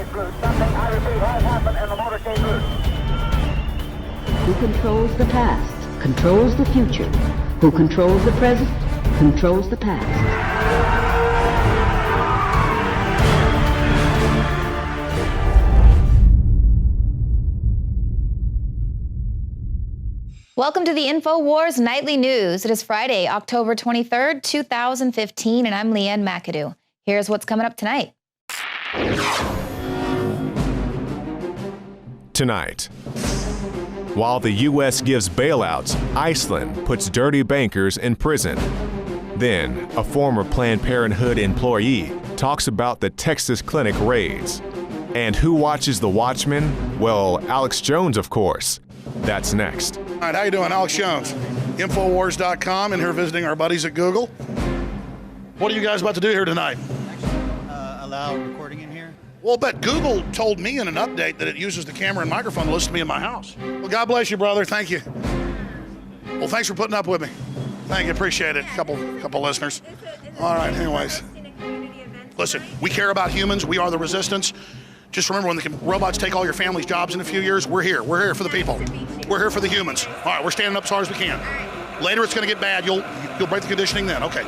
motorcade route. Something, I repeat, has happened in the motorcade route. Who controls the past, controls the future. Who controls the present, controls the past. Welcome to the Infowars Nightly News. It is Friday, October 23rd, 2015, and I'm Leanne McAdoo. Here's what's coming up tonight. Tonight, while the U.S. gives bailouts, Iceland puts dirty bankers in prison. Then, a former Planned Parenthood employee talks about the Texas clinic raids. And who watches The Watchmen? Well, Alex Jones, of course. That's next. All right, how you doing? Alex Jones, Infowars.com, and here visiting our buddies at Google. What are you guys about to do here tonight? Allow recording in here? Well, but Google told me in an update that it uses the camera and microphone to listen to me in my house. Well, God bless you, brother. Thank you. Well, thanks for putting up with me. Thank you. Appreciate it. Couple listeners. All right, anyways. Listen, we care about humans. We are the resistance. Just remember, when the robots take all your family's jobs in a few years, we're here. We're here for the people. We're here for the humans. All right, we're standing up as hard as we can. Later, it's going to get bad. You'll break the conditioning then. Okay.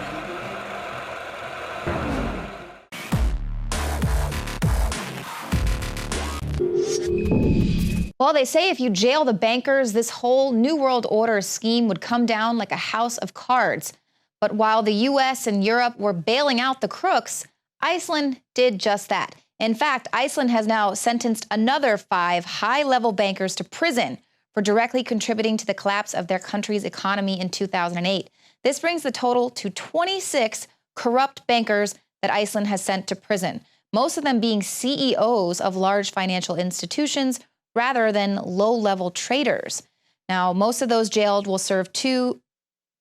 Well, they say if you jail the bankers, this whole New World Order scheme would come down like a house of cards. But while the U.S. and Europe were bailing out the crooks, Iceland did just that. In fact, Iceland has now sentenced another 5 high-level bankers to prison for directly contributing to the collapse of their country's economy in 2008. This brings the total to 26 corrupt bankers that Iceland has sent to prison, most of them being CEOs of large financial institutions rather than low-level traders. Now, most of those jailed will serve 2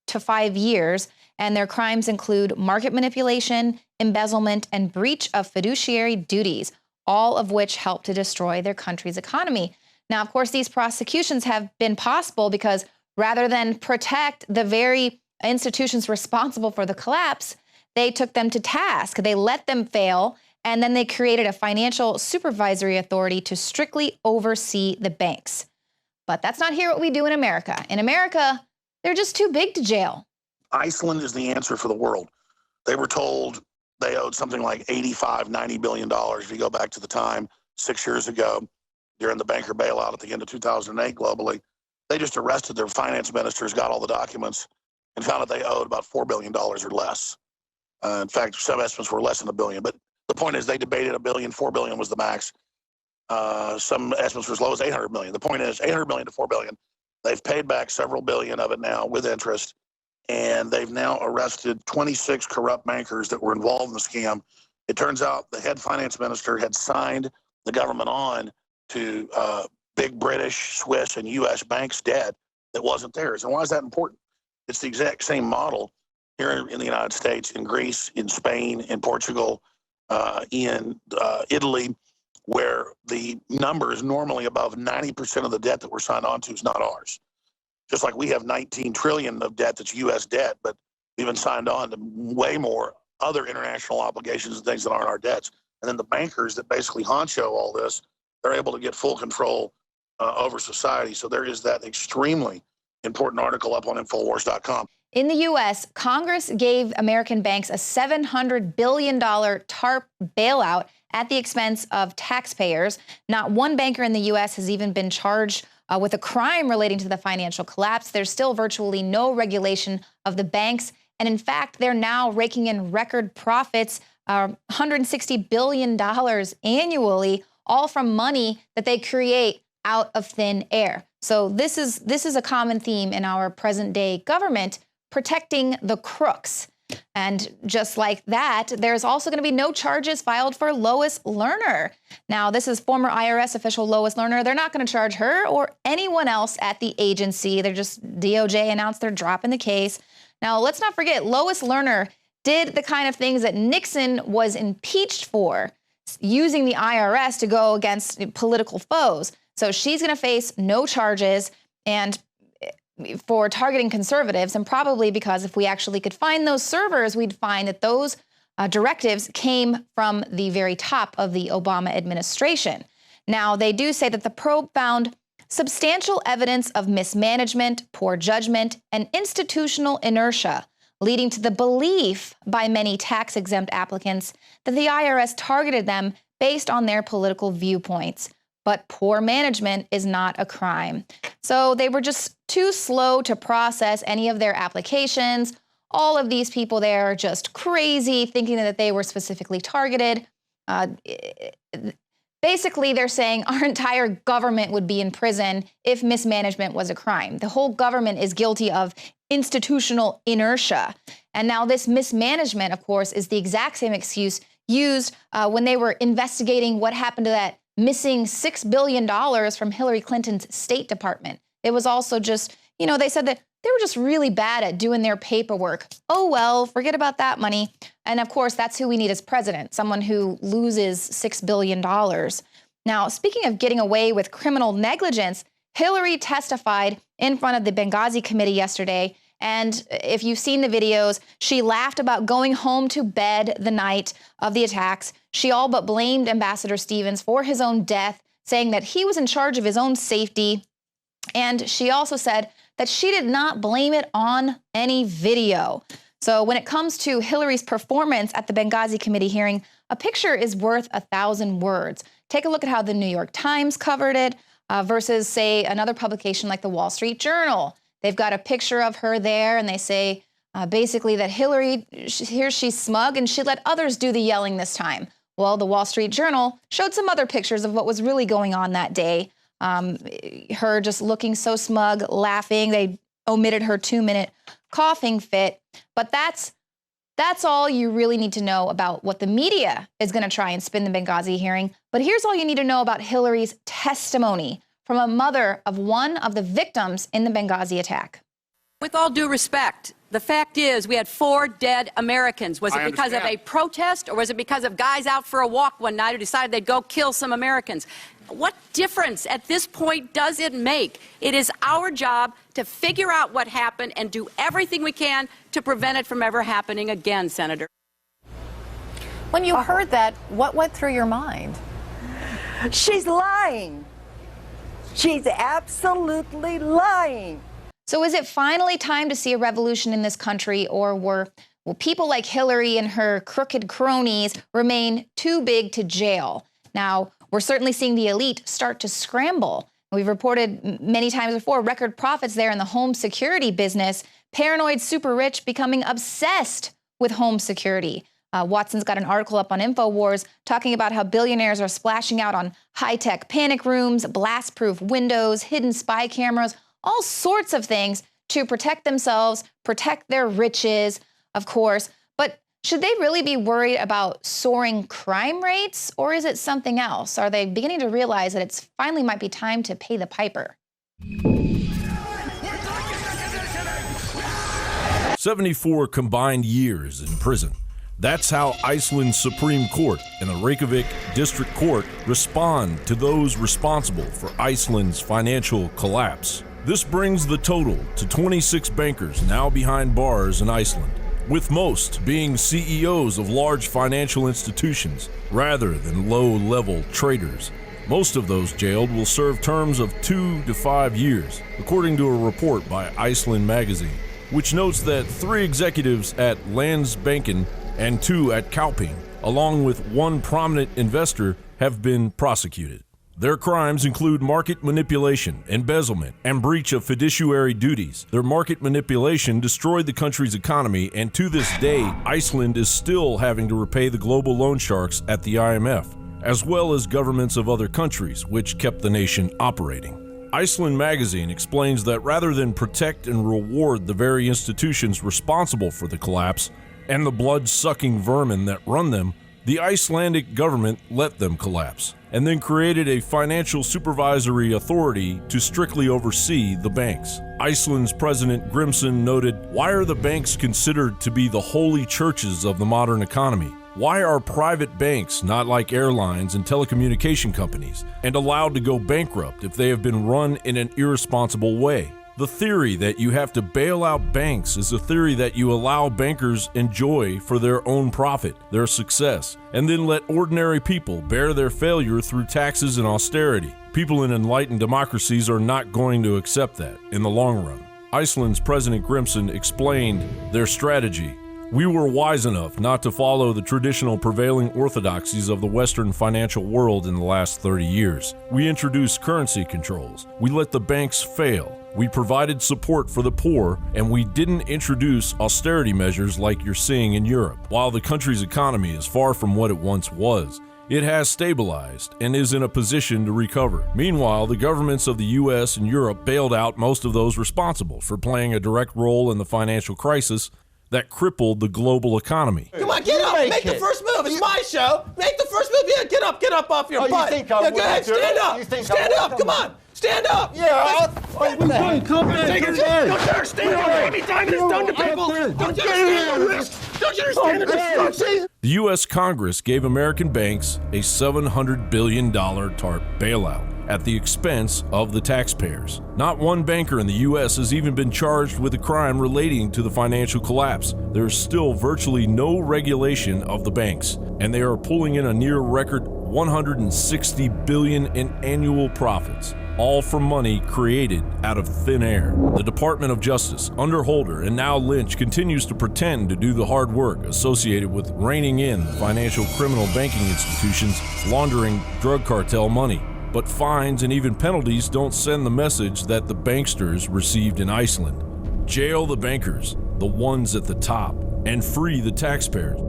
to 5 years, and their crimes include market manipulation, embezzlement, and breach of fiduciary duties, all of which help to destroy their country's economy. Now, of course, these prosecutions have been possible because rather than protect the very institutions responsible for the collapse, they took them to task. They let them fail, and then they created a financial supervisory authority to strictly oversee the banks. But that's not here what we do in America. In America, they're just too big to jail. Iceland is the answer for the world. They were told they owed something like $85–90 billion if you go back to the time 6 years ago during the banker bailout at the end of 2008 globally. They just arrested their finance ministers, got all the documents, and found that they owed about $4 billion or less. In fact, some estimates were less than $1 billion. But the point is they debated $1 billion, $4 billion was the max. Some estimates were as low as $800 million. The point is $800 million to $4 billion. They've paid back several billion of it now with interest. And they've now arrested 26 corrupt bankers that were involved in the scam. It turns out the head finance minister had signed the government on to big British, Swiss, and U.S. banks' debt that wasn't theirs. And why is that important? It's the exact same model here in the United States, in Greece, in Spain, in Portugal, in Italy, where the number is normally above 90% of the debt that we're signed on to is not ours. Just like we have 19 trillion of debt that's U.S. debt, but we've been signed on to way more other international obligations and things that aren't our debts. And then the bankers that basically honcho all this, they're able to get full control over society. So there is that extremely important article up on Infowars.com. In the U.S., Congress gave American banks a $700 billion TARP bailout at the expense of taxpayers. Not one banker in the U.S. has even been charged with a crime relating to the financial collapse. There's still virtually no regulation of the banks. And in fact, they're now raking in record profits, $160 billion annually, all from money that they create out of thin air. So this is a common theme in our present day government, protecting the crooks. And just like that, there's also going to be no charges filed for Lois Lerner. Now, this is former IRS official Lois Lerner. They're not going to charge her or anyone else at the agency. DOJ announced they're dropping the case. Now, let's not forget, Lois Lerner did the kind of things that Nixon was impeached for, using the IRS to go against political foes. So she's going to face no charges and for targeting conservatives, and probably because if we actually could find those servers, we'd find that those directives came from the very top of the Obama administration. Now, they do say that the probe found substantial evidence of mismanagement, poor judgment, and institutional inertia, leading to the belief by many tax-exempt applicants that the IRS targeted them based on their political viewpoints. But poor management is not a crime. So they were just too slow to process any of their applications. All of these people there are just crazy, thinking that they were specifically targeted. Basically, they're saying our entire government would be in prison if mismanagement was a crime. The whole government is guilty of institutional inertia. And now this mismanagement, of course, is the exact same excuse used when they were investigating what happened to that missing $6 billion from Hillary Clinton's State Department. It was also just, they said that they were just really bad at doing their paperwork. Oh, well, forget about that money. And of course, that's who we need as president, someone who loses $6 billion. Now, speaking of getting away with criminal negligence, Hillary testified in front of the Benghazi committee yesterday. And if you've seen the videos, she laughed about going home to bed the night of the attacks. She all but blamed Ambassador Stevens for his own death, saying that he was in charge of his own safety. And she also said that she did not blame it on any video. So when it comes to Hillary's performance at the Benghazi committee hearing, a picture is worth 1,000 words. Take a look at how the New York Times covered it versus, say, another publication like the Wall Street Journal. They've got a picture of her there, and they say basically that Hillary, here she's smug, and she let others do the yelling this time. Well, the Wall Street Journal showed some other pictures of what was really going on that day. Her just looking so smug, laughing. They omitted her 2-minute coughing fit. But that's all you really need to know about what the media is going to try and spin the Benghazi hearing. But here's all you need to know about Hillary's testimony from a mother of one of the victims in the Benghazi attack. With all due respect, the fact is we had 4 dead Americans. Was it because of a protest, or was it because of guys out for a walk one night who decided they'd go kill some Americans? What difference at this point does it make? It is our job to figure out what happened and do everything we can to prevent it from ever happening again, Senator. When you heard that, what went through your mind? She's lying. She's absolutely lying. So is it finally time to see a revolution in this country, or will people like Hillary and her crooked cronies remain too big to jail? Now, we're certainly seeing the elite start to scramble. We've reported many times before record profits there in the home security business, paranoid super rich becoming obsessed with home security. Watson's got an article up on Infowars talking about how billionaires are splashing out on high-tech panic rooms, blast-proof windows, hidden spy cameras, all sorts of things to protect themselves, protect their riches, of course. But should they really be worried about soaring crime rates, or is it something else? Are they beginning to realize that it's finally might be time to pay the piper? 74 combined years in prison. That's how Iceland's Supreme Court and the Reykjavik District Court respond to those responsible for Iceland's financial collapse. This brings the total to 26 bankers now behind bars in Iceland, with most being CEOs of large financial institutions rather than low-level traders. Most of those jailed will serve terms of 2 to 5 years, according to a report by Iceland Magazine, which notes that 3 executives at Landsbanken and 2 at Kauping, along with 1 prominent investor, have been prosecuted. Their crimes include market manipulation, embezzlement, and breach of fiduciary duties. Their market manipulation destroyed the country's economy, and to this day, Iceland is still having to repay the global loan sharks at the IMF, as well as governments of other countries, which kept the nation operating. Iceland Magazine explains that rather than protect and reward the very institutions responsible for the collapse and the blood-sucking vermin that run them, the Icelandic government let them collapse, and then created a financial supervisory authority to strictly oversee the banks. Iceland's President Grimson noted, "Why are the banks considered to be the holy churches of the modern economy? Why are private banks not like airlines and telecommunication companies and allowed to go bankrupt if they have been run in an irresponsible way? The theory that you have to bail out banks is a theory that you allow bankers enjoy for their own profit, their success, and then let ordinary people bear their failure through taxes and austerity. People in enlightened democracies are not going to accept that in the long run. Iceland's President Grimson explained their strategy. We were wise enough not to follow the traditional prevailing orthodoxies of the Western financial world in the last 30 years. We introduced currency controls. We let the banks fail. We provided support for the poor, and we didn't introduce austerity measures like you're seeing in Europe. While the country's economy is far from what it once was, it has stabilized and is in a position to recover. Meanwhile, the governments of the U.S. and Europe bailed out most of those responsible for playing a direct role in the financial crisis that crippled the global economy. Come on, get up, make the first move. It's my show. Make the first move. Yeah, get up off your butt. You think I yeah, go ahead, stand up. Stand up, come on. Stand up. Yeah, Come back. Don't you understand how many times it's done to people? Don't you understand the risk? Don't you understand the destruction? The U.S. Congress gave American banks a $700 billion TARP bailout at the expense of the taxpayers. Not one banker in the U.S. has even been charged with a crime relating to the financial collapse. There's still virtually no regulation of the banks, and they are pulling in a near record $160 billion in annual profits, all from money created out of thin air. The Department of Justice, under Holder and now Lynch, continues to pretend to do the hard work associated with reining in financial criminal banking institutions laundering drug cartel money. But fines and even penalties don't send the message that the banksters received in Iceland. Jail the bankers, the ones at the top, and free the taxpayers.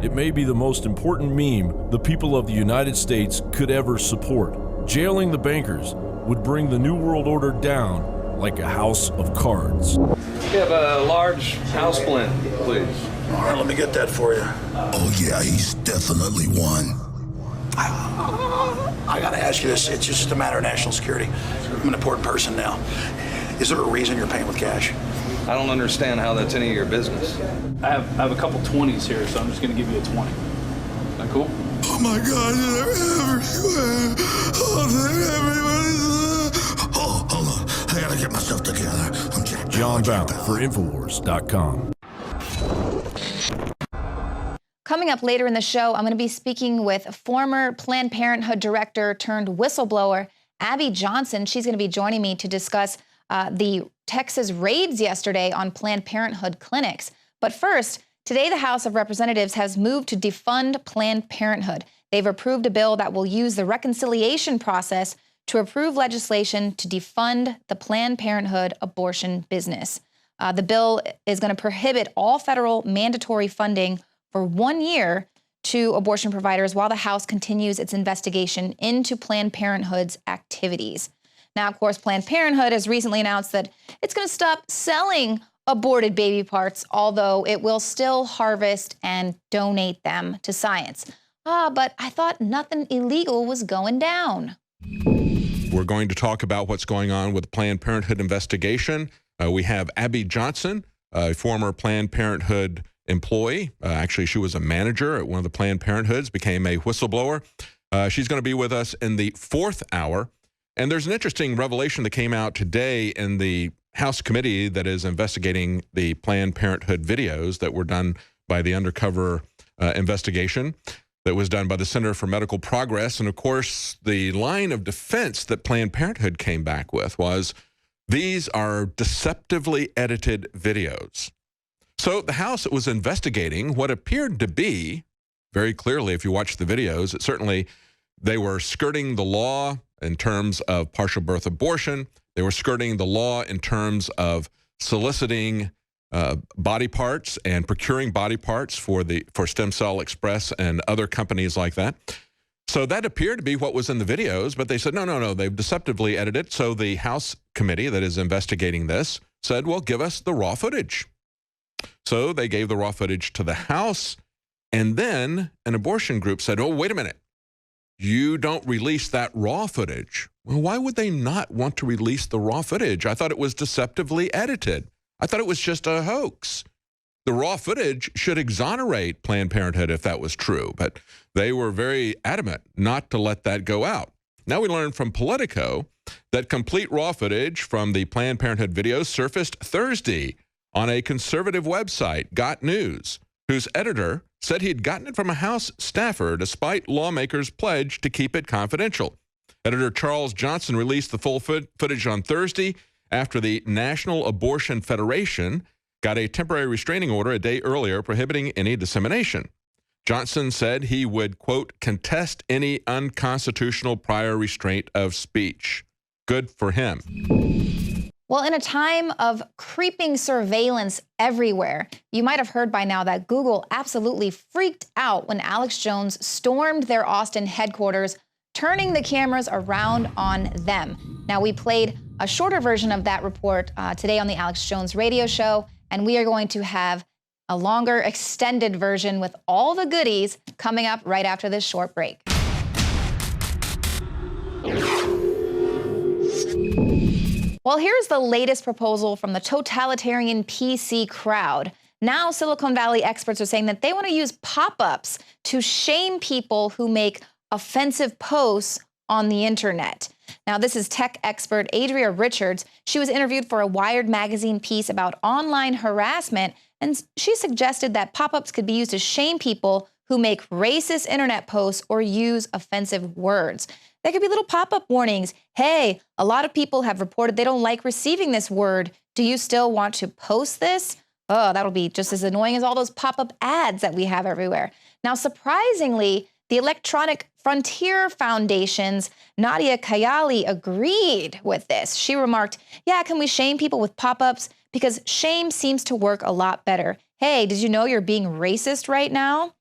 It may be the most important meme the people of the United States could ever support. Jailing the bankers would bring the New World Order down like a house of cards. We have a large house blend, please. All right, let me get that for you. Oh yeah, he's definitely one. I gotta ask you this, it's just a matter of national security. I'm an important person now. Is there a reason you're paying with cash? I don't understand how that's any of your business. I have a couple 20s here, so I'm just gonna give you a 20. Is that cool? Oh my God, they're everywhere. Oh, they're everywhere. Oh, hold on. I gotta get myself together. I'm Jack. John Bauer for Infowars.com. Coming up later in the show, I'm going to be speaking with former Planned Parenthood director turned whistleblower, Abby Johnson. She's going to be joining me to discuss the Texas raids yesterday on Planned Parenthood clinics. But first, today the House of Representatives has moved to defund Planned Parenthood. They've approved a bill that will use the reconciliation process to approve legislation to defund the Planned Parenthood abortion business. The bill is going to prohibit all federal mandatory funding for 1 year to abortion providers while the House continues its investigation into Planned Parenthood's activities. Now, of course, Planned Parenthood has recently announced that it's going to stop selling aborted baby parts, although it will still harvest and donate them to science. But I thought nothing illegal was going down. We're going to talk about what's going on with the Planned Parenthood investigation. We have Abby Johnson, a former Planned Parenthood employee. Actually, she was a manager at one of the Planned Parenthoods, became a whistleblower. She's going to be with us in the fourth hour. And there's an interesting revelation that came out today in the House committee that is investigating the Planned Parenthood videos that were done by the undercover investigation that was done by the Center for Medical Progress. And of course, the line of defense that Planned Parenthood came back with was, these are deceptively edited videos. So the House was investigating what appeared to be, very clearly, if you watch the videos, certainly they were skirting the law in terms of partial birth abortion. They were skirting the law in terms of soliciting body parts and procuring body parts for Stem Cell Express and other companies like that. So that appeared to be what was in the videos, but they said, no, they've deceptively edited it. So the House committee that is investigating this said, well, give us the raw footage. So they gave the raw footage to the House, and then an abortion group said, oh, wait a minute, you don't release that raw footage. Well, why would they not want to release the raw footage? I thought it was deceptively edited. I thought it was just a hoax. The raw footage should exonerate Planned Parenthood if that was true, but they were very adamant not to let that go out. Now we learned from Politico that complete raw footage from the Planned Parenthood videos surfaced Thursday on a conservative website, Got News, whose editor said he had gotten it from a House staffer despite lawmakers' pledge to keep it confidential. Editor Charles Johnson released the full footage on Thursday after the National Abortion Federation got a temporary restraining order a day earlier prohibiting any dissemination. Johnson said he would, quote, contest any unconstitutional prior restraint of speech. Good for him. Well, in a time of creeping surveillance everywhere, you might have heard by now that Google absolutely freaked out when Alex Jones stormed their Austin headquarters, turning the cameras around on them. Now, we played a shorter version of that report today on the Alex Jones radio show, and we are going to have a longer, extended version with all the goodies coming up right after this short break. Well, here's the latest proposal from the totalitarian PC crowd. Now, Silicon Valley experts are saying that they want to use pop-ups to shame people who make offensive posts on the internet. Now, this is tech expert Adria Richards. She was interviewed for a Wired magazine piece about online harassment, and she suggested that pop-ups could be used to shame people who make racist internet posts or use offensive words. There could be little pop-up warnings. Hey, a lot of people have reported they don't like receiving this word. Do you still want to post this? Oh, that'll be just as annoying as all those pop-up ads that we have everywhere. Now, surprisingly, the Electronic Frontier Foundation's Nadia Kayali agreed with this. She remarked, yeah, can we shame people with pop-ups? Because shame seems to work a lot better. Hey, did you know you're being racist right now?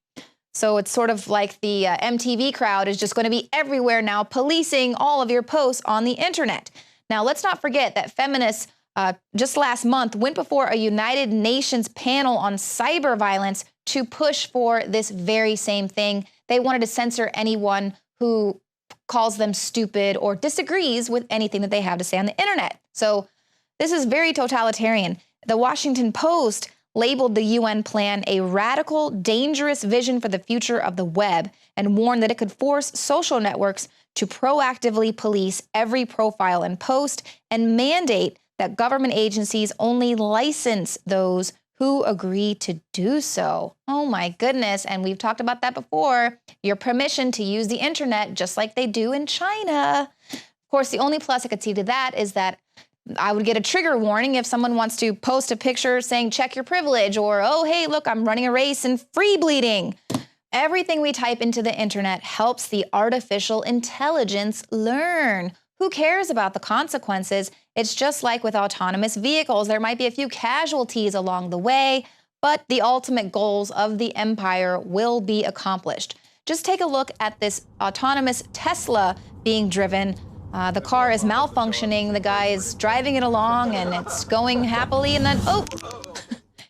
So it's sort of like the MTV crowd is just going to be everywhere now, policing all of your posts on the internet. Now, let's not forget that feminists just last month went before a United Nations panel on cyber violence to push for this very same thing. They wanted to censor anyone who calls them stupid or disagrees with anything that they have to say on the internet. So this is very totalitarian. The Washington Post labeled the UN plan a radical, dangerous vision for the future of the web and warned that it could force social networks to proactively police every profile and post and mandate that government agencies only license those who agree to do so. Oh my goodness, and we've talked about that before. Your permission to use the internet just like they do in China. Of course, the only plus I could see to that is that I would get a trigger warning if someone wants to post a picture saying, check your privilege, or, oh, hey, look, I'm running a race and free bleeding. Everything we type into the internet helps the artificial intelligence learn. Who cares about the consequences? It's just like with autonomous vehicles. There might be a few casualties along the way, but the ultimate goals of the empire will be accomplished. Just take a look at this autonomous Tesla being driven. The car is malfunctioning, the guy is driving it along, and it's going happily, and then, oh,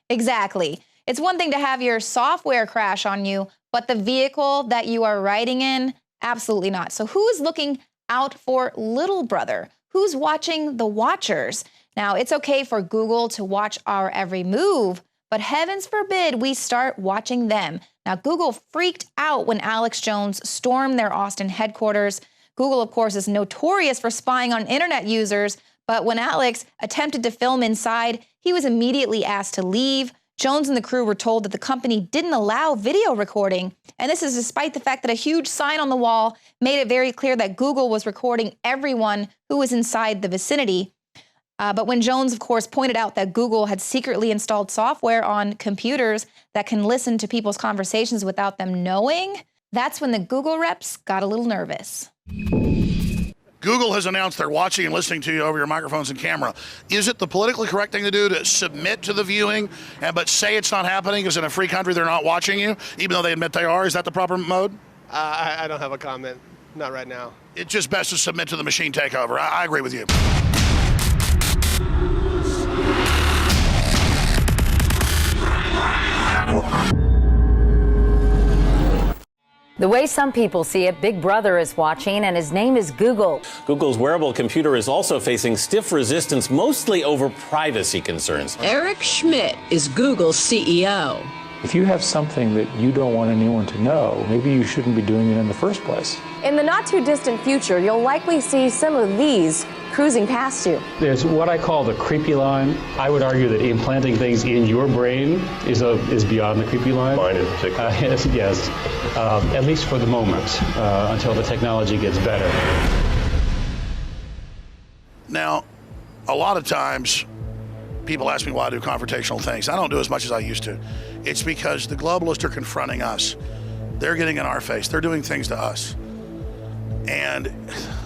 exactly. It's one thing to have your software crash on you, but the vehicle that you are riding in, absolutely not. So who is looking out for little brother? Who's watching the watchers? Now, it's okay for Google to watch our every move, but heavens forbid we start watching them. Now, Google freaked out when Alex Jones stormed their Austin headquarters. Google, of course, is notorious for spying on internet users, but when Alex attempted to film inside, he was immediately asked to leave. Jones and the crew were told that the company didn't allow video recording, and this is despite the fact that a huge sign on the wall made it very clear that Google was recording everyone who was inside the vicinity. But when Jones, of course, pointed out that Google had secretly installed software on computers that can listen to people's conversations without them knowing, that's when the Google reps got a little nervous. Google has announced they're watching and listening to you over your microphones and camera. Is it the politically correct thing to do to submit to the viewing, but say it's not happening because in a free country they're not watching you, even though they admit they are? Is that the proper mode? I don't have a comment. Not right now. It's just best to submit to the machine takeover. I agree with you. The way some people see it, Big Brother is watching, and his name is Google. Google's wearable computer is also facing stiff resistance, mostly over privacy concerns. Eric Schmidt is Google's CEO. If you have something that you don't want anyone to know, maybe you shouldn't be doing it in the first place. In the not too distant future, you'll likely see some of these cruising past you. There's what I call the creepy line. I would argue that implanting things in your brain is beyond the creepy line. Mine in particular. Yes, at least for the moment, until the technology gets better. Now, a lot of times, people ask me why I do confrontational things. I don't do as much as I used to. It's because the globalists are confronting us. They're getting in our face. They're doing things to us. And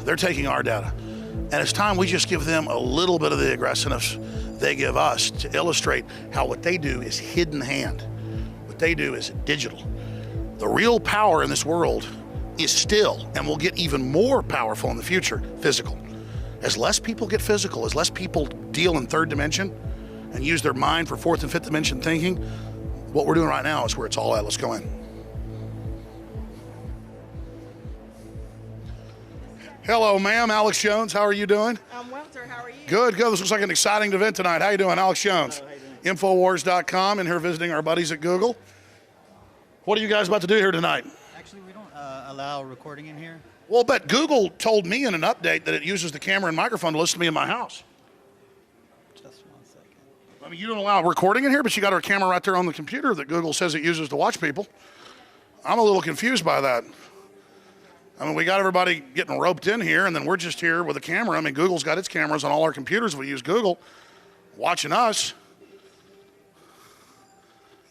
they're taking our data. And it's time we just give them a little bit of the aggressiveness they give us to illustrate how what they do is hidden hand. What they do is digital. The real power in this world is still, and will get even more powerful in the future, physical. As less people get physical, as less people deal in third dimension and use their mind for fourth and fifth dimension thinking, what we're doing right now is where it's all at. Let's go in. Hello, ma'am. Alex Jones. How are you doing? I'm well, sir. How are you? Good, good. This looks like an exciting event tonight. How you doing? Alex Jones. Infowars.com, and here visiting our buddies at Google. What are you guys about to do here tonight? Actually, we don't allow recording in here. Well, but Google told me in an update that it uses the camera and microphone to listen to me in my house. Just 1 second. I mean, you don't allow recording in here, but you got our camera right there on the computer that Google says it uses to watch people. I'm a little confused by that. I mean, we got everybody getting roped in here, and then we're just here with a camera. I mean, Google's got its cameras on all our computers. We use Google watching us.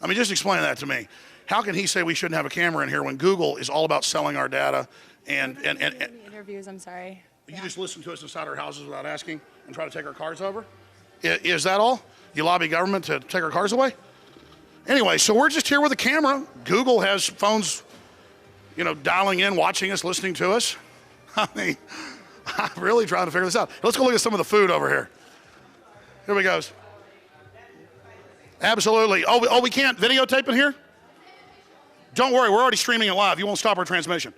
I mean, just explain that to me. How can he say we shouldn't have a camera in here when Google is all about selling our data and interviews, I'm sorry. You just listen to us inside our houses without asking and try to take our cars over? Is that all? You lobby government to take our cars away? Anyway, so we're just here with a camera. Google has phones, you know, dialing in, watching us, listening to us. I mean, I'm really trying to figure this out. Let's go look at some of the food over here. Here we go. Absolutely. Oh, we can't videotape in here? Don't worry, we're already streaming it live. You won't stop our transmission.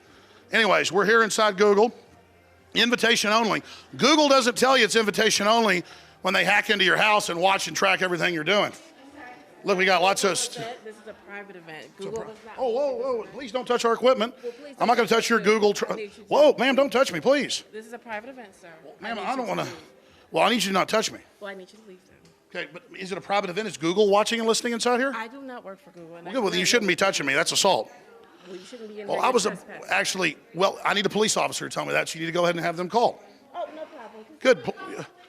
Anyways, we're here inside Google. Invitation only. Google doesn't tell you it's invitation only when they hack into your house and watch and track everything you're doing. Look, we got lots of... This is a private event. Google does not... Oh, whoa, please don't touch our equipment. Well, I'm not going to touch your Google... Whoa, ma'am, don't touch me, please. This is a private event, sir. Ma'am, I don't want to... Well, I need you to not touch me. Well, I need you to leave then. Okay, but is it a private event? Is Google watching and listening inside here? I do not work for Google. Well, good, well, then you shouldn't be touching me. That's assault. Well, you shouldn't be in Well, I was actually... Well, I need a police officer to tell me that, so you need to go ahead and have them called. Oh, no problem. Good.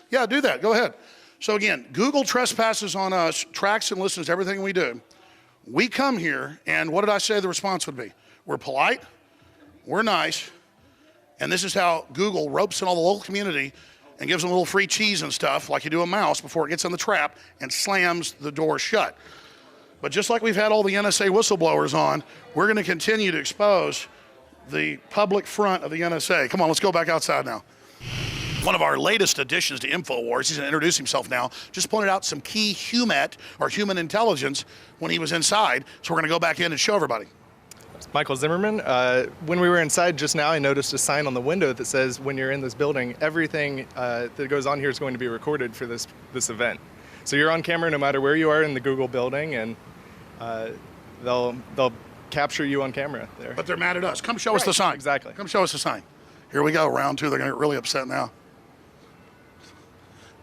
Yeah, do that. Go ahead. So again, Google trespasses on us, tracks and listens to everything we do. We come here, and what did I say the response would be? We're polite, we're nice, and this is how Google ropes in all the local community and gives them a little free cheese and stuff, like you do a mouse, before it gets in the trap and slams the door shut. But just like we've had all the NSA whistleblowers on, we're going to continue to expose the public front of the NSA. Come on, let's go back outside now. One of our latest additions to Infowars, he's going to introduce himself now, just pointed out some key HUMAT, or human intelligence, when he was inside. So we're going to go back in and show everybody. Michael Zimmerman. When we were inside just now, I noticed a sign on the window that says, when you're in this building, everything that goes on here is going to be recorded for this event. So you're on camera no matter where you are in the Google building, and they'll capture you on camera there. But they're mad at us. Come show us the sign. Exactly. Come show us the sign. Here we go, round two. They're going to get really upset now.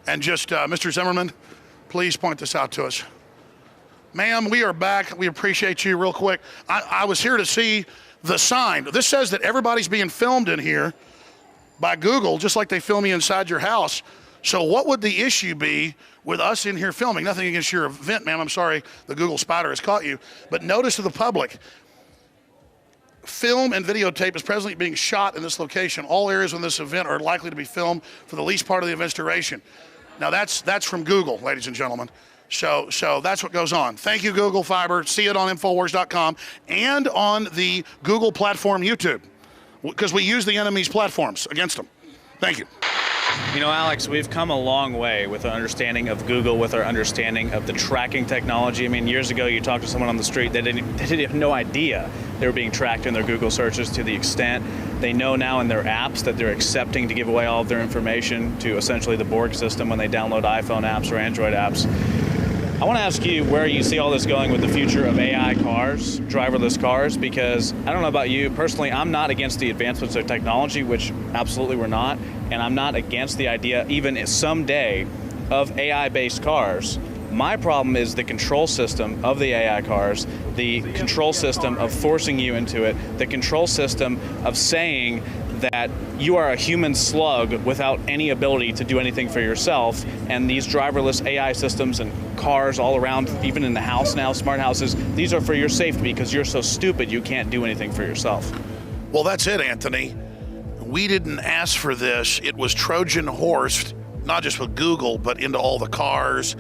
And just, Mr. Zimmerman, please point this out to us. Ma'am, we are back. We appreciate you real quick. I was here to see the sign. This says that everybody's being filmed in here by Google, just like they film you inside your house. So what would the issue be with us in here filming? Nothing against your event, ma'am. I'm sorry the Google spider has caught you. But notice to the public, film and videotape is presently being shot in this location. All areas in this event are likely to be filmed for the least part of the event's duration. Now that's from Google, ladies and gentlemen. So that's what goes on. Thank you, Google Fiber. See it on Infowars.com and on the Google platform YouTube, because we use the enemy's platforms against them. Thank you. You know, Alex, we've come a long way with our understanding of Google, with our understanding of the tracking technology. I mean, years ago, you talked to someone on the street, they didn't have no idea they were being tracked in their Google searches to the extent they know now in their apps that they're accepting to give away all of their information to essentially the Borg system when they download iPhone apps or Android apps. I want to ask you where you see all this going with the future of AI cars, driverless cars, because I don't know about you, personally, I'm not against the advancements of technology, which absolutely we're not, and I'm not against the idea, even someday, of AI-based cars. My problem is the control system of the AI cars, the control system of forcing you into it, the control system of saying that you are a human slug without any ability to do anything for yourself, and these driverless AI systems and cars all around, even in the house now, smart houses, these are for your safety because you're so stupid you can't do anything for yourself. Well, that's it, Anthony. We didn't ask for this. It was Trojan horsed, not just with Google, but into all the cars,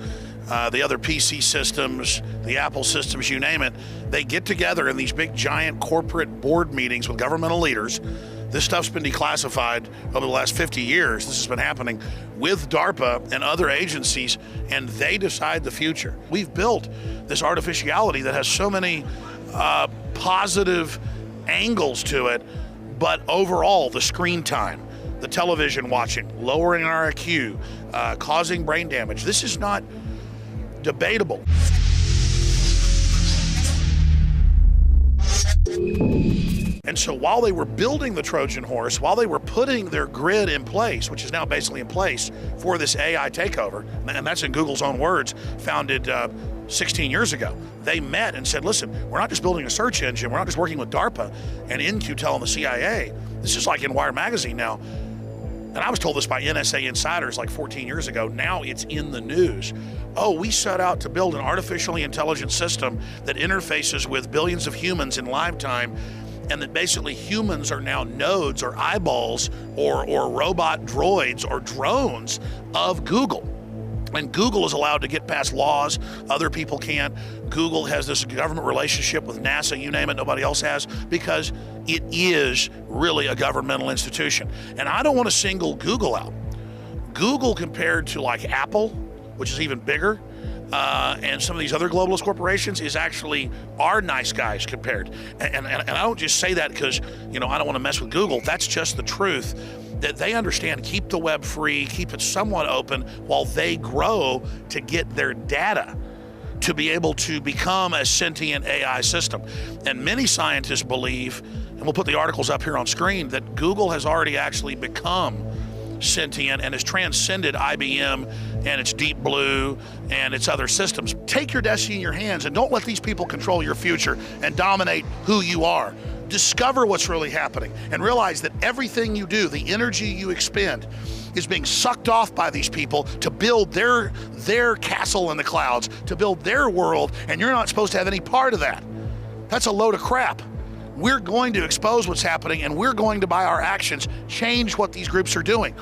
the other PC systems, the Apple systems, you name it. They get together in these big, giant corporate board meetings with governmental leaders. This stuff's been declassified over the last 50 years. This has been happening with DARPA and other agencies, and they decide the future. We've built this artificiality that has so many positive angles to it, but overall, the screen time, the television watching, lowering our IQ, causing brain damage, this is not debatable. And so while they were building the Trojan horse, while they were putting their grid in place, which is now basically in place for this AI takeover, and that's in Google's own words, founded 16 years ago, they met and said, listen, we're not just building a search engine, we're not just working with DARPA and InQtel and the CIA. This is like in Wire magazine now. And I was told this by NSA insiders like 14 years ago. Now it's in the news. Oh, we set out to build an artificially intelligent system that interfaces with billions of humans in live time, and that basically humans are now nodes or eyeballs or robot droids or drones of Google. And Google is allowed to get past laws, other people can't. Google has this government relationship with NASA, you name it, nobody else has, because it is really a governmental institution. And I don't want to single Google out. Google compared to like Apple, which is even bigger, and some of these other globalist corporations is actually our nice guys compared. And I don't just say that because, I don't want to mess with Google. That's just the truth. That they understand, keep the web free, keep it somewhat open while they grow to get their data to be able to become a sentient AI system. And many scientists believe, and we'll put the articles up here on screen, that Google has already actually become sentient and has transcended IBM and its Deep Blue and its other systems. Take your destiny in your hands and don't let these people control your future and dominate who you are. Discover what's really happening and realize that everything you do, the energy you expend, is being sucked off by these people to build their castle in the clouds, to build their world, and you're not supposed to have any part of that. That's a load of crap. We're going to expose what's happening, and we're going to, by our actions, change what these groups are doing.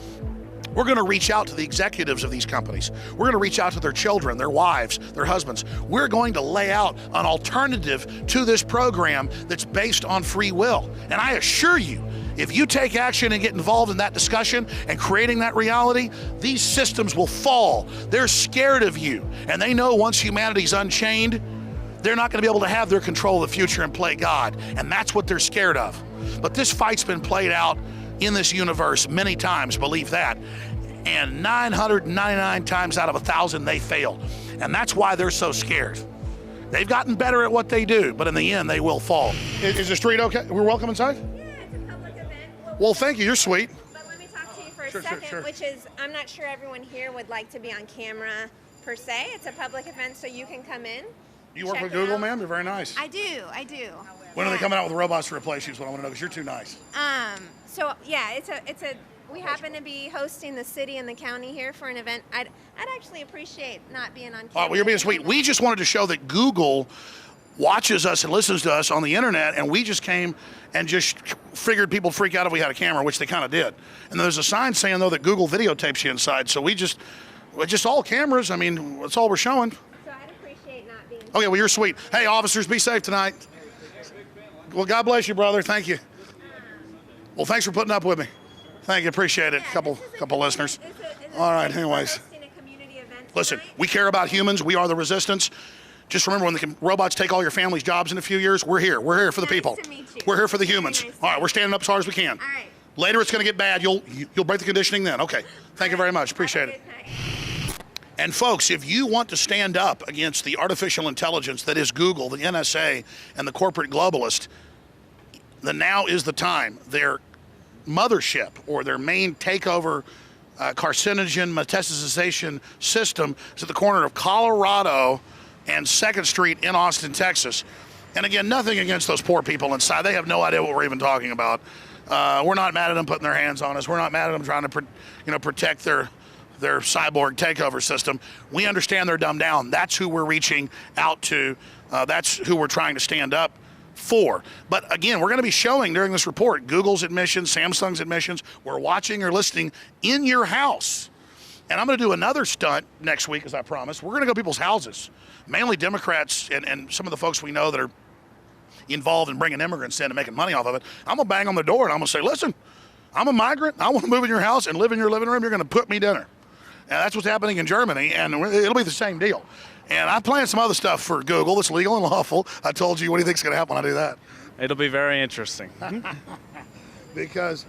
We're going to reach out to the executives of these companies. We're going to reach out to their children, their wives, their husbands. We're going to lay out an alternative to this program that's based on free will. And I assure you, if you take action and get involved in that discussion and creating that reality, these systems will fall. They're scared of you. And they know once humanity's unchained, they're not going to be able to have their control of the future and play God. And that's what they're scared of. But this fight's been played out in this universe many times, believe that. And 999 times out of 1,000, they failed. And that's why they're so scared. They've gotten better at what they do, but in the end, they will fall. Is the street okay? We're welcome inside? Yeah, it's a public event. Well, thank you. You're sweet. But let me talk to you for a second, which is, I'm not sure everyone here would like to be on camera per se. It's a public event, so you can come in. You work with Google, ma'am? You're very nice. I do. When are they coming out with robots to replace you is what I want to know, because you're too nice. So yeah, we happen to be hosting the city and the county here for an event. I'd actually appreciate not being on camera. All right, well, you're being sweet. We just wanted to show that Google watches us and listens to us on the internet, and we just came and just figured people freak out if we had a camera, which they kind of did. And there's a sign saying, though, that Google videotapes you inside. So we're just all cameras. I mean, that's all we're showing. So I'd appreciate not being. Okay, well, you're sweet. Hey, officers, be safe tonight. Well, God bless you, brother. Thank you. Well, thanks for putting up with me. Thank you. Appreciate it. Couple listeners. All right, anyways. Listen, we care about humans. We are the resistance. Just remember, when the robots take all your family's jobs in a few years, we're here. We're here for the people. We're here for the humans. All right, we're standing up as hard as we can. All right. Later, it's going to get bad. You'll break the conditioning then. Okay. Thank you very much. Appreciate it. And folks, if you want to stand up against the artificial intelligence that is Google, the NSA, and the corporate globalist, then now is the time. Their mothership, or their main takeover carcinogen metastasization system, is at the corner of Colorado and 2nd Street in Austin, Texas. And again, nothing against those poor people inside. They have no idea what we're even talking about. We're not mad at them putting their hands on us. We're not mad at them trying to protect their cyborg takeover system. We understand they're dumbed down. That's who we're reaching out to. That's who we're trying to stand up for. But again, we're going to be showing during this report Google's admissions, Samsung's admissions. We're watching or listening in your house. And I'm going to do another stunt next week, as I promised. We're going to go to people's houses, mainly Democrats and some of the folks we know that are involved in bringing immigrants in and making money off of it. I'm going to bang on the door and I'm going to say, listen, I'm a migrant. I want to move in your house and live in your living room. You're going to put me dinner. And that's what's happening in Germany, and it'll be the same deal. And I planned some other stuff for Google that's legal and lawful. I told you, what do you think's going to happen when I do that? It'll be very interesting. because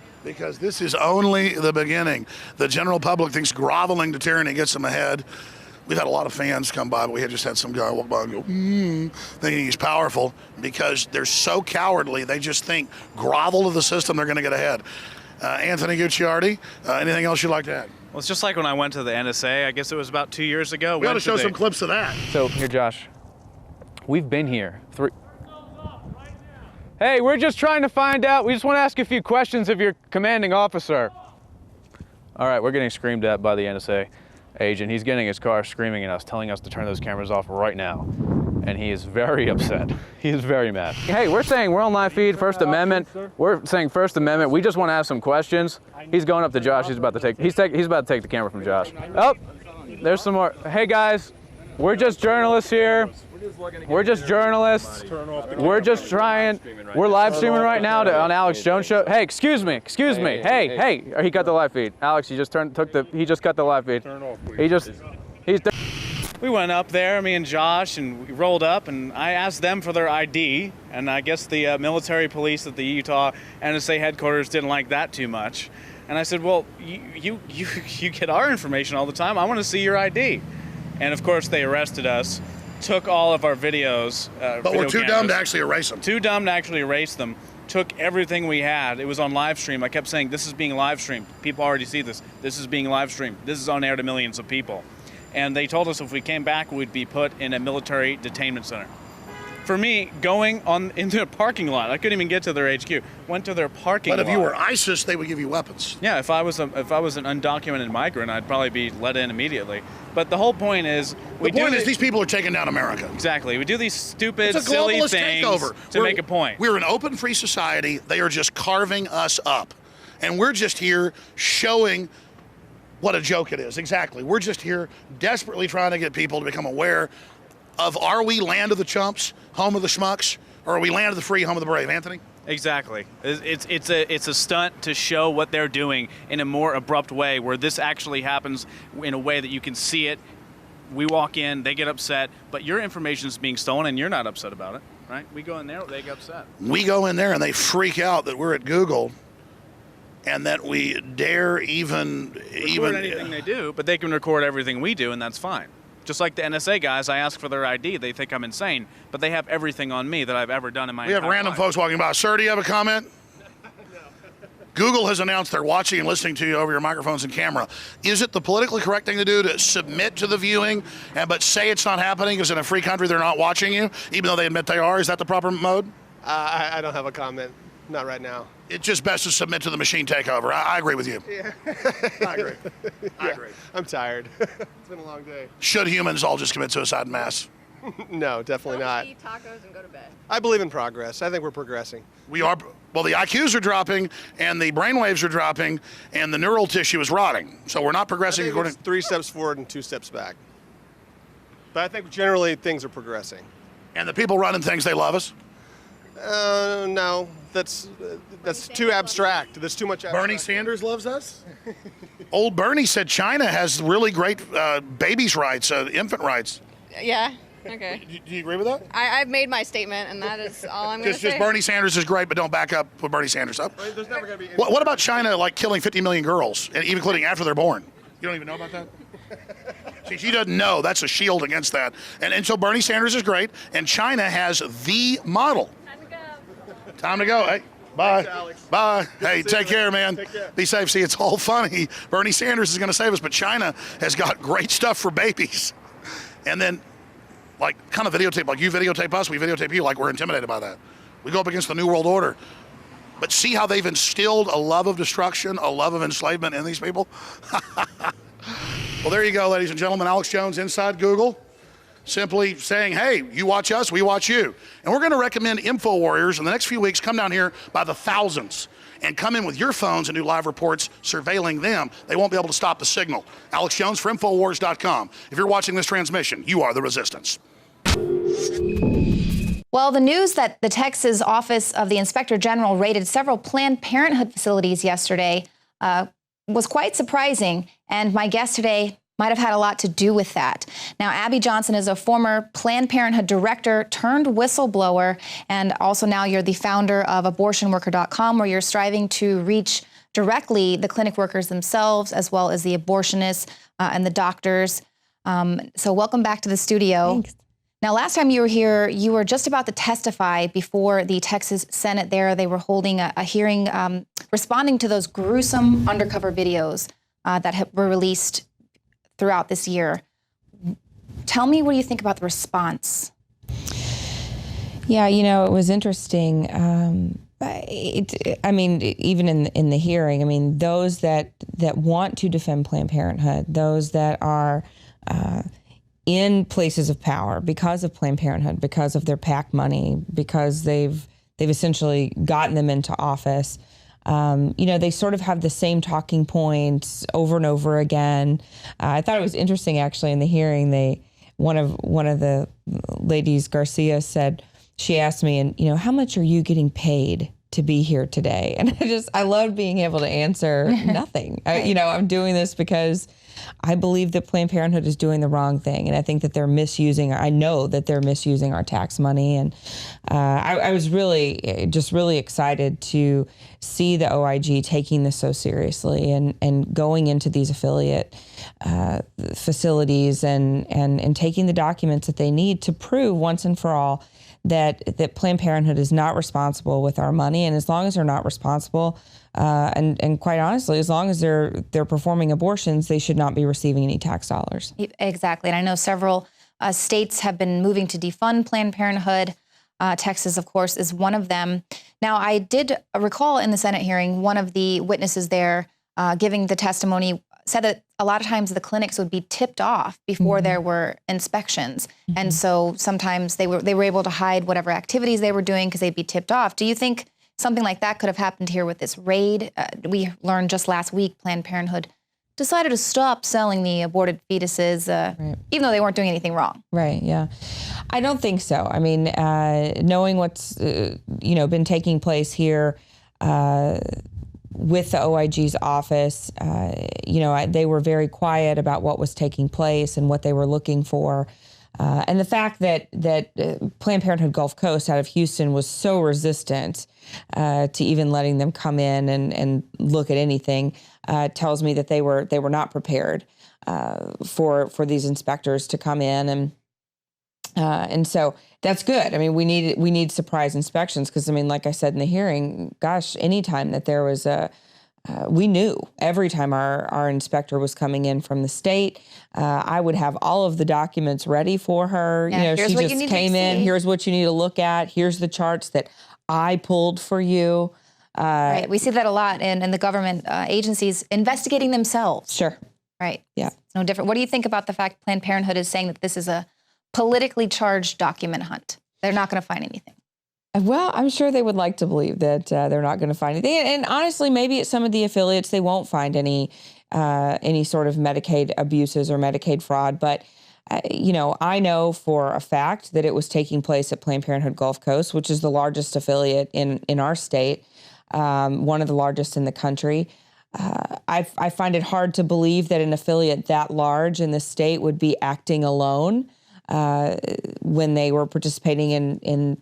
this is only the beginning. The general public thinks groveling to tyranny gets them ahead. We've had a lot of fans come by, but we had just had some guy walk by and go, thinking he's powerful, because they're so cowardly, they just think grovel to the system, they're going to get ahead. Anthony Gucciardi, anything else you'd like to add? Well, it's just like when I went to the NSA, I guess it was about 2 years ago. We ought to show some clips of that. So, here, Josh, we've been here. Hey, we're just trying to find out. We just want to ask a few questions of your commanding officer. All right, we're getting screamed at by the NSA agent. He's getting his car screaming at us, telling us to turn those cameras off right now. And he is very upset. He is very mad. Hey, we're saying we're on live feed, First Amendment. We're saying First Amendment. We just want to ask some questions. He's going up to Josh. He's about to take the camera from Josh. Oh, there's some more. Hey guys, we're just journalists here. We're just journalists. We're just trying. We're live streaming right now on Alex Jones Show. Hey, excuse me. Hey. He cut the live feed. Alex, he just cut the live feed. We went up there, me and Josh, and we rolled up, and I asked them for their ID, and I guess the military police at the Utah NSA headquarters didn't like that too much. And I said, well, you get our information all the time. I want to see your ID. And of course, they arrested us, took all of our videos. But we're too dumb to actually erase them. Too dumb to actually erase them. Took everything we had. It was on live stream. I kept saying, this is being live streamed. People already see this. This is being live streamed. This is on air to millions of people. And they told us if we came back, we'd be put in a military detainment center. For me, going into a parking lot, I couldn't even get to their HQ. Went to their parking lot. But if you were ISIS, they would give you weapons. Yeah, if I was an undocumented migrant, I'd probably be let in immediately. But the whole point is, these people are taking down America. Exactly. We do these stupid, silly things to make a point. We're an open, free society. They are just carving us up, and we're just here showing what a joke it is. Exactly. We're just here desperately trying to get people to become aware of, are we land of the chumps, home of the schmucks, or are we land of the free, home of the brave? Anthony? Exactly. It's a stunt to show what they're doing in a more abrupt way, where this actually happens in a way that you can see it. We walk in, they get upset, but your information is being stolen and you're not upset about it, right? We go in there, they get upset. We go in there and they freak out that we're at Google, and that we dare even anything they do, but they can record everything we do, and that's fine. Just like the NSA guys, I ask for their ID. They think I'm insane, but they have everything on me that I've ever done in my entire life. We have random folks walking by. Sir, do you have a comment? No. Google has announced they're watching and listening to you over your microphones and camera. Is it the politically correct thing to do to submit to the viewing, but say it's not happening because in a free country they're not watching you, even though they admit they are? Is that the proper mode? I don't have a comment. Not right now. It's just best to submit to the machine takeover. I agree with you. Yeah. I agree. I agree. I'm tired. It's been a long day. Should humans all just commit suicide en masse? No, definitely not. Eat tacos and go to bed. I believe in progress. I think we're progressing. We are. Well, the IQs are dropping, and the brainwaves are dropping, and the neural tissue is rotting. So we're not progressing according. It's 3 steps forward and 2 steps back. But I think generally things are progressing. And the people running things, they love us? No. That's too abstract. That's too much abstract. Bernie Sanders loves us? Old Bernie said China has really great babies' rights, infant rights. Yeah. Okay. Do you agree with that? I've made my statement, and that is all I'm going to say. Just Bernie Sanders is great, but don't back up with Bernie Sanders up. Well, there's never going to be. What about China, like killing 50 million girls, and even including after they're born? You don't even know about that? See, she doesn't know. That's a shield against that. And so Bernie Sanders is great, and China has the model. Time to go. Hey, bye. Thanks, Bye. Good Hey, to see take you, care, man. Take care. Be safe. See, it's all funny. Bernie Sanders is going to save us, but China has got great stuff for babies. And then, like, kind of videotape, like you videotape us, we videotape you, like we're intimidated by that. We go up against the New World Order. But see how they've instilled a love of destruction, a love of enslavement in these people? Well, there you go, ladies and gentlemen. Alex Jones inside Google, simply saying, hey, you watch us, we watch you. And we're going to recommend InfoWarriors in the next few weeks. Come down here by the thousands and come in with your phones and do live reports surveilling them. They won't be able to stop the signal. Alex Jones for Infowars.com. If you're watching this transmission, you are the resistance. Well, the news that the Texas Office of the Inspector General raided several Planned Parenthood facilities yesterday was quite surprising, and my guest today might have had a lot to do with that. Now, Abby Johnson is a former Planned Parenthood director turned whistleblower, and also now you're the founder of abortionworker.com, where you're striving to reach directly the clinic workers themselves, as well as the abortionists and the doctors. So welcome back to the studio. Thanks. Now, last time you were here, you were just about to testify before the Texas Senate there. They were holding a hearing responding to those gruesome undercover videos that were released throughout this year. Tell me, what do you think about the response? Yeah, it was interesting. I mean, even in the hearing, I mean, those that want to defend Planned Parenthood, those that are in places of power because of Planned Parenthood, because of their PAC money, because they've essentially gotten them into office. They sort of have the same talking points over and over again. I thought it was interesting, actually, in the hearing. One of the ladies, Garcia, said, she asked me, and how much are you getting paid to be here today? And I loved being able to answer nothing. I'm doing this because I believe that Planned Parenthood is doing the wrong thing, and I think that I know that they're misusing our tax money. And I was really excited to see the OIG taking this so seriously and going into these affiliate facilities and taking the documents that they need to prove once and for all that Planned Parenthood is not responsible with our money. And as long as they're not responsible, and quite honestly, as long as they're performing abortions, they should not be receiving any tax dollars. Exactly. And I know several states have been moving to defund Planned Parenthood. Texas, of course, is one of them. Now, I did recall in the Senate hearing, one of the witnesses there giving the testimony said that a lot of times the clinics would be tipped off before there were inspections. And so sometimes they were able to hide whatever activities they were doing because they'd be tipped off. Do you think something like that could have happened here with this raid? We learned just last week Planned Parenthood decided to stop selling the aborted fetuses, even though they weren't doing anything wrong. Right, yeah. I don't think so. I mean, knowing what's, been taking place here with the OIG's office, they were very quiet about what was taking place and what they were looking for. And the fact that Planned Parenthood Gulf Coast out of Houston was so resistant to even letting them come in and look at anything tells me that they were not prepared for these inspectors to come in, and so that's good. I mean, we need surprise inspections because, I mean, like I said in the hearing, gosh, anytime that there was we knew every time our inspector was coming in from the state, I would have all of the documents ready for her. Yeah, she just came in. Here's what you need to look at. Here's the charts that I pulled for you. Right. We see that a lot in the government agencies investigating themselves. Sure. Right. Yeah. It's no different. What do you think about the fact Planned Parenthood is saying that this is a politically charged document hunt? They're not going to find anything. Well, I'm sure they would like to believe that they're not going to find anything. And honestly, maybe at some of the affiliates, they won't find any sort of Medicaid abuses or Medicaid fraud. But, I know for a fact that it was taking place at Planned Parenthood Gulf Coast, which is the largest affiliate in our state, one of the largest in the country. I find it hard to believe that an affiliate that large in the state would be acting alone when they were participating in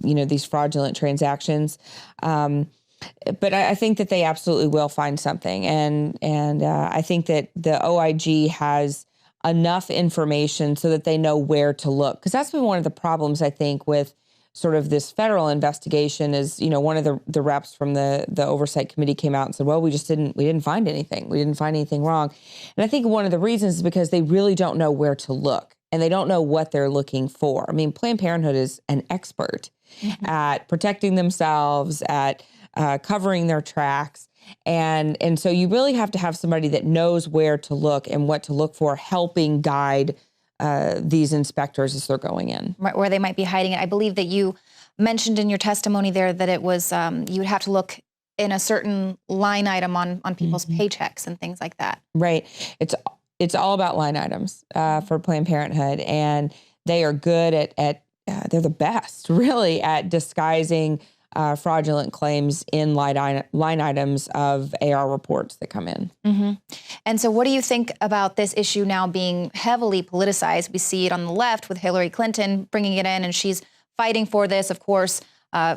these fraudulent transactions. But I think that they absolutely will find something. And I think that the OIG has enough information so that they know where to look. Because that's been one of the problems, I think, with sort of this federal investigation is, one of the reps from the oversight committee came out and said, well, we didn't find anything. We didn't find anything wrong. And I think one of the reasons is because they really don't know where to look and they don't know what they're looking for. I mean, Planned Parenthood is an expert at protecting themselves, at covering their tracks. And so you really have to have somebody that knows where to look and what to look for, helping guide these inspectors as they're going in. Right, where they might be hiding it. I believe that you mentioned in your testimony there that it was, you would have to look in a certain line item on people's paychecks and things like that. Right. It's all about line items for Planned Parenthood. And they are good at they're the best, really, at disguising fraudulent claims in line items of AR reports that come in. Mm-hmm. And so what do you think about this issue now being heavily politicized? We see it on the left with Hillary Clinton bringing it in, and she's fighting for this. Of course,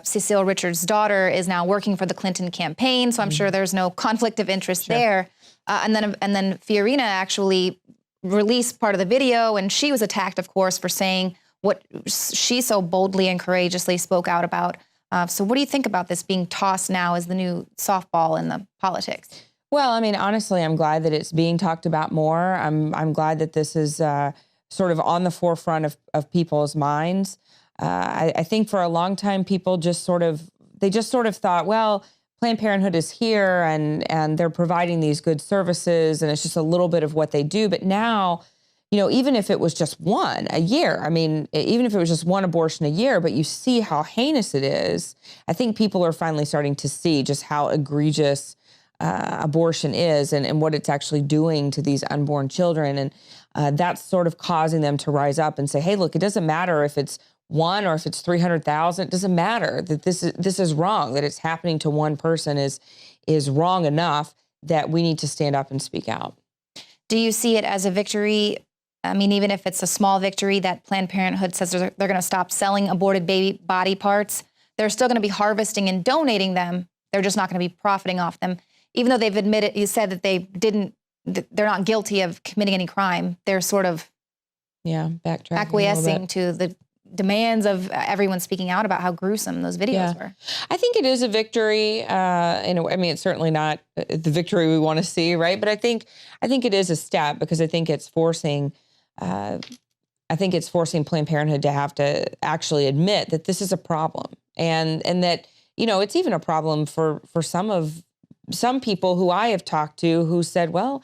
Cecile Richards' daughter is now working for the Clinton campaign, so I'm sure there's no conflict of interest there. And then Fiorina actually released part of the video, and she was attacked, of course, for saying what she so boldly and courageously spoke out about. So what do you think about this being tossed now as the new softball in the politics? Well, I mean, honestly, I'm glad that it's being talked about more. I'm glad that this is sort of on the forefront of people's minds. I think for a long time, people just sort of thought, well, Planned Parenthood is here and they're providing these good services and it's just a little bit of what they do. But now, even if it was just one a year, I mean, even if it was just one abortion a year, but you see how heinous it is, I think people are finally starting to see just how egregious abortion is and what it's actually doing to these unborn children. And that's sort of causing them to rise up and say, hey, look, it doesn't matter if it's one or if it's 300,000, it doesn't matter that this is wrong, that it's happening to one person is wrong enough that we need to stand up and speak out. Do you see it as a victory? I mean, even if it's a small victory that Planned Parenthood says they're going to stop selling aborted baby body parts, they're still going to be harvesting and donating them. They're just not going to be profiting off them. Even though they've admitted, you said that they're not guilty of committing any crime. They're sort of backtracking, acquiescing to the demands of everyone speaking out about how gruesome those videos were. I think it is a victory. I mean, it's certainly not the victory we want to see, right? But I think it is a step because I think it's forcing Planned Parenthood to have to actually admit that this is a problem, and that it's even a problem for some people who I have talked to who said, well,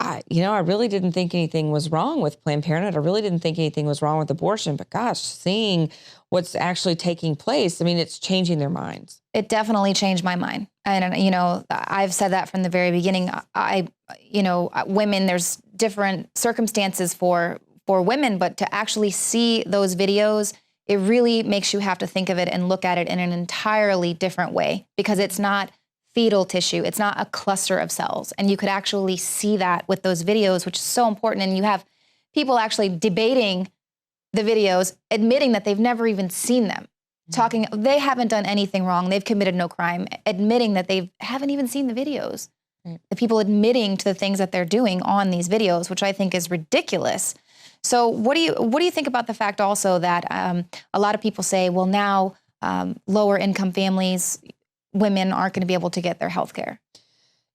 I really didn't think anything was wrong with Planned Parenthood. I really didn't think anything was wrong with abortion. But gosh, seeing what's actually taking place, I mean, it's changing their minds. It definitely changed my mind. And, I've said that from the very beginning. Women, there's different circumstances for women, but to actually see those videos, it really makes you have to think of it and look at it in an entirely different way because it's not fetal tissue. It's not a cluster of cells. And you could actually see that with those videos, which is so important. And you have people actually debating the videos, admitting that they've never even seen them, talking, they haven't done anything wrong. They've committed no crime, admitting that they haven't even seen the videos. Right. The people admitting to the things that they're doing on these videos, which I think is ridiculous. So what do you think about the fact also that a lot of people say, well, now lower income families, women aren't going to be able to get their health care?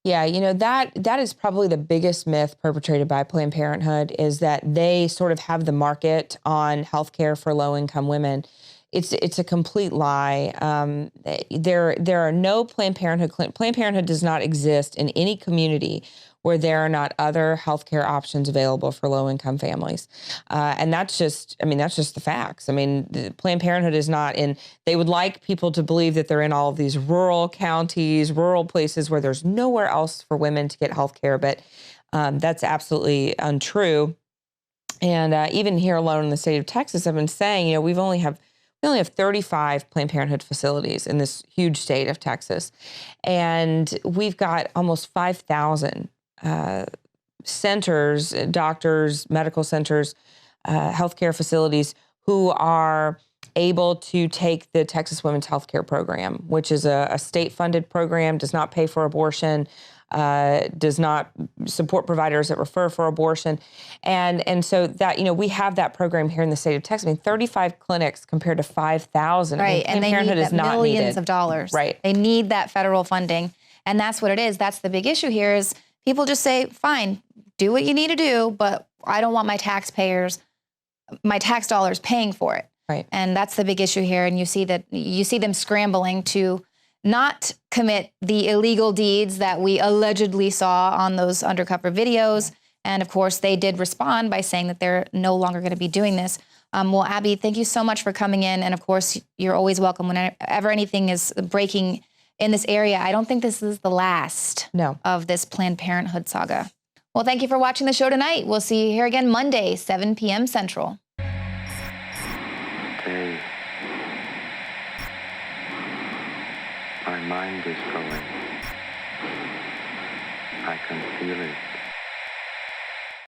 Yeah, that is probably the biggest myth perpetrated by Planned Parenthood is that they sort of have the market on health care for low-income women. It's a complete lie. There are no Planned Parenthood. Planned Parenthood does not exist in any community where there are not other healthcare options available for low-income families. And that's just the facts. I mean, Planned Parenthood is not in, they would like people to believe that they're in all of these rural counties, rural places where there's nowhere else for women to get healthcare, but that's absolutely untrue. And even here alone in the state of Texas, I've been saying, we only have 35 Planned Parenthood facilities in this huge state of Texas. And we've got almost 5,000 centers, doctors, medical centers, healthcare facilities who are able to take the Texas Women's Healthcare Program, which is a state-funded program, does not pay for abortion, does not support providers that refer for abortion. And so that, we have that program here in the state of Texas. I mean, 35 clinics compared to 5,000. Right, I mean, and they Planned need Parenthood that is not millions needed. of dollars. Right. They need that federal funding, and that's what it is. That's the big issue here is people just say, fine, do what you need to do, but I don't want my tax dollars paying for it. Right. And that's the big issue here, and you see them scrambling to not commit the illegal deeds that we allegedly saw on those undercover videos. And of course, they did respond by saying that they're no longer going to be doing this. Well, Abby, thank you so much for coming in. And of course, you're always welcome whenever anything is breaking in this area. I don't think this is the last of this Planned Parenthood saga. Well, thank you for watching the show tonight. We'll see you here again Monday, 7 p.m. Central. Hey. My mind is going. I can feel it.